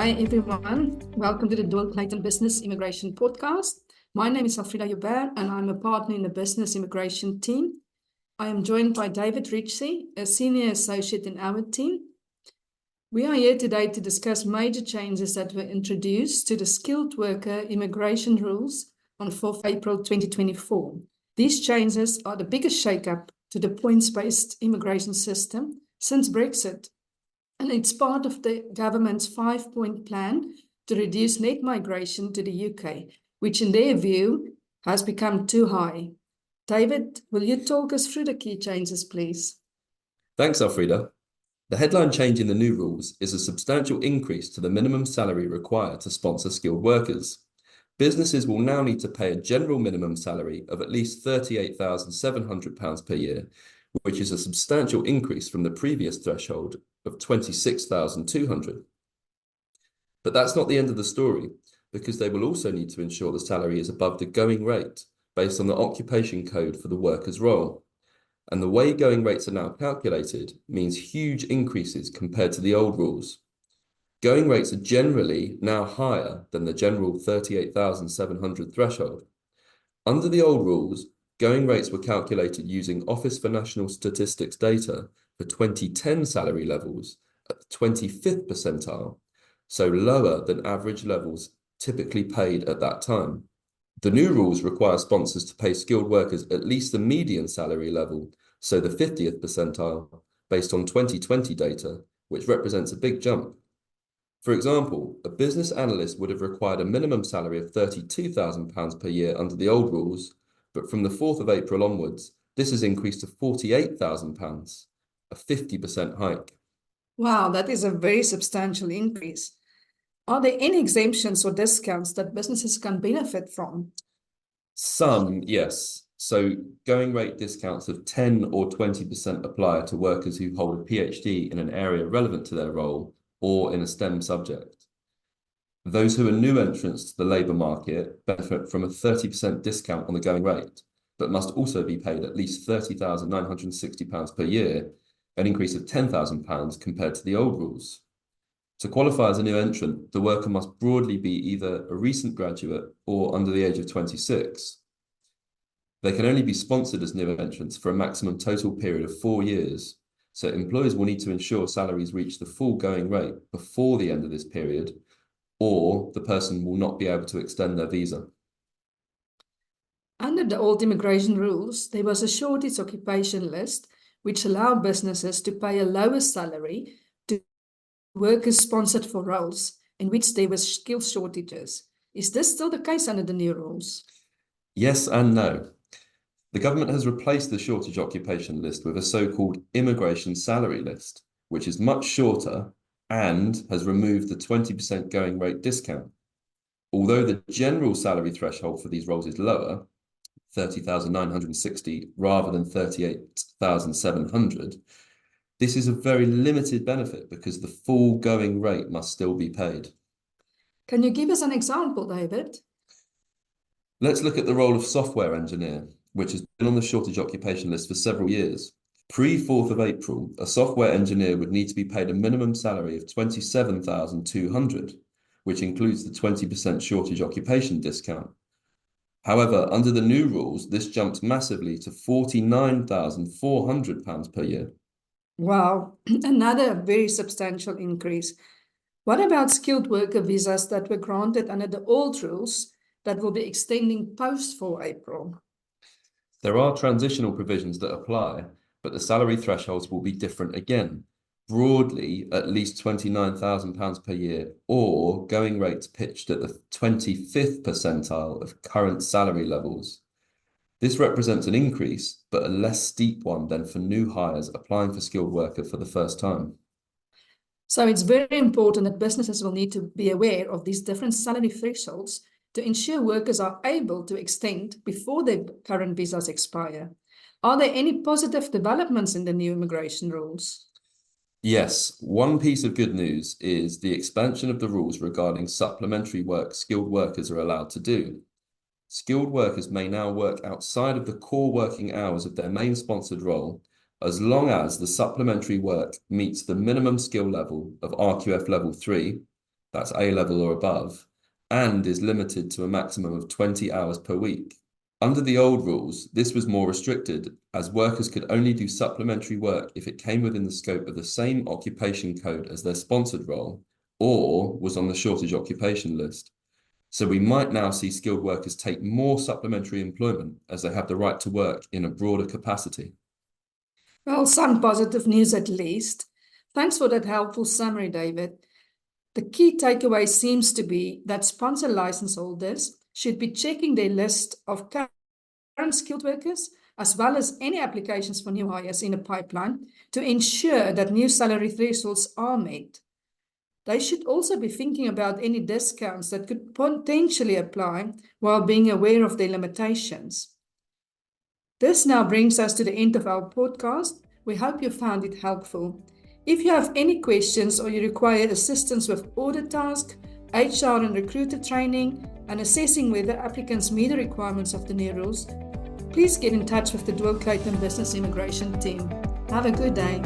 Hi, everyone. Welcome to the Doyle Clayton Business Immigration Podcast. My name is Alfreda Joubert, and I'm a partner in the business immigration team. I am joined by David Ritchie, a senior associate in our team. We are here today to discuss major changes that were introduced to the skilled worker immigration rules on 4th April 2024. These changes are the biggest shakeup to the points-based immigration system since Brexit. And it's part of the government's 5-point plan to reduce net migration to the UK, which in their view has become too high. David, will you talk us through the key changes, please? Thanks, Alfreda. The headline change in the new rules is a substantial increase to the minimum salary required to sponsor skilled workers. Businesses will now need to pay a general minimum salary of at least £38,700 per year, which is a substantial increase from the previous threshold of £26,200. But that's not the end of the story, because they will also need to ensure the salary is above the going rate based on the occupation code for the worker's role. And the way going rates are now calculated means huge increases compared to the old rules. Going rates are generally now higher than the general 38,700 threshold. Under the old rules, going rates were calculated using Office for National Statistics data for 2010 salary levels at the 25th percentile, so lower than average levels typically paid at that time. The new rules require sponsors to pay skilled workers at least the median salary level, so the 50th percentile, based on 2020 data, which represents a big jump. For example, a business analyst would have required a minimum salary of £32,000 per year under the old rules, but from the 4th of April onwards, this has increased to £48,000, a 50% hike. Wow, that is a very substantial increase. Are there any exemptions or discounts that businesses can benefit from? Some, yes. So going rate discounts of 10 or 20% apply to workers who hold a PhD in an area relevant to their role or in a STEM subject. Those who are new entrants to the labour market benefit from a 30% discount on the going rate, but must also be paid at least £30,960 per year, an increase of £10,000 compared to the old rules. To qualify as a new entrant, the worker must broadly be either a recent graduate or under the age of 26. They can only be sponsored as new entrants for a maximum total period of 4 years, so employers will need to ensure salaries reach the full going rate before the end of this period, or the person will not be able to extend their visa. Under the old immigration rules, there was a shortage occupation list which allowed businesses to pay a lower salary to workers sponsored for roles in which there were skill shortages. Is this still the case under the new rules? Yes and no. The government has replaced the shortage occupation list with a so-called immigration salary list, which is much shorter and has removed the 20% going rate discount. Although the general salary threshold for these roles is lower, 30,960 rather than 38,700, this is a very limited benefit because the full going rate must still be paid. Can you give us an example, David? Let's look at the role of software engineer, which has been on the shortage occupation list for several years. Pre-4th of April, a software engineer would need to be paid a minimum salary of £27,200, which includes the 20% shortage occupation discount. However, under the new rules, this jumps massively to £49,400 per year. Wow, another very substantial increase. What about skilled worker visas that were granted under the old rules that will be extending post 4 April? There are transitional provisions that apply, but the salary thresholds will be different again. Broadly, at least £29,000 per year, or going rates pitched at the 25th percentile of current salary levels. This represents an increase, but a less steep one than for new hires applying for skilled worker for the first time. So it's very important that businesses will need to be aware of these different salary thresholds to ensure workers are able to extend before their current visas expire. Are there any positive developments in the new immigration rules? Yes, one piece of good news is the expansion of the rules regarding supplementary work skilled workers are allowed to do. Skilled workers may now work outside of the core working hours of their main sponsored role, as long as the supplementary work meets the minimum skill level of RQF Level 3 that's A level or above, and is limited to a maximum of 20 hours per week. Under the old rules, this was more restricted, as workers could only do supplementary work if it came within the scope of the same occupation code as their sponsored role or was on the shortage occupation list. So we might now see skilled workers take more supplementary employment as they have the right to work in a broader capacity. Well, some positive news at least. Thanks for that helpful summary, David. The key takeaway seems to be that sponsor license holders should be checking their list of current skilled workers, as well as any applications for new hires in a pipeline, to ensure that new salary thresholds are met. They should also be thinking about any discounts that could potentially apply while being aware of their limitations. This now brings us to the end of our podcast. We hope you found it helpful. If you have any questions or you require assistance with audit tasks, HR and recruiter training, and assessing whether applicants meet the requirements of the new rules, please get in touch with the Dwell Clayton Business Immigration team. Have a good day.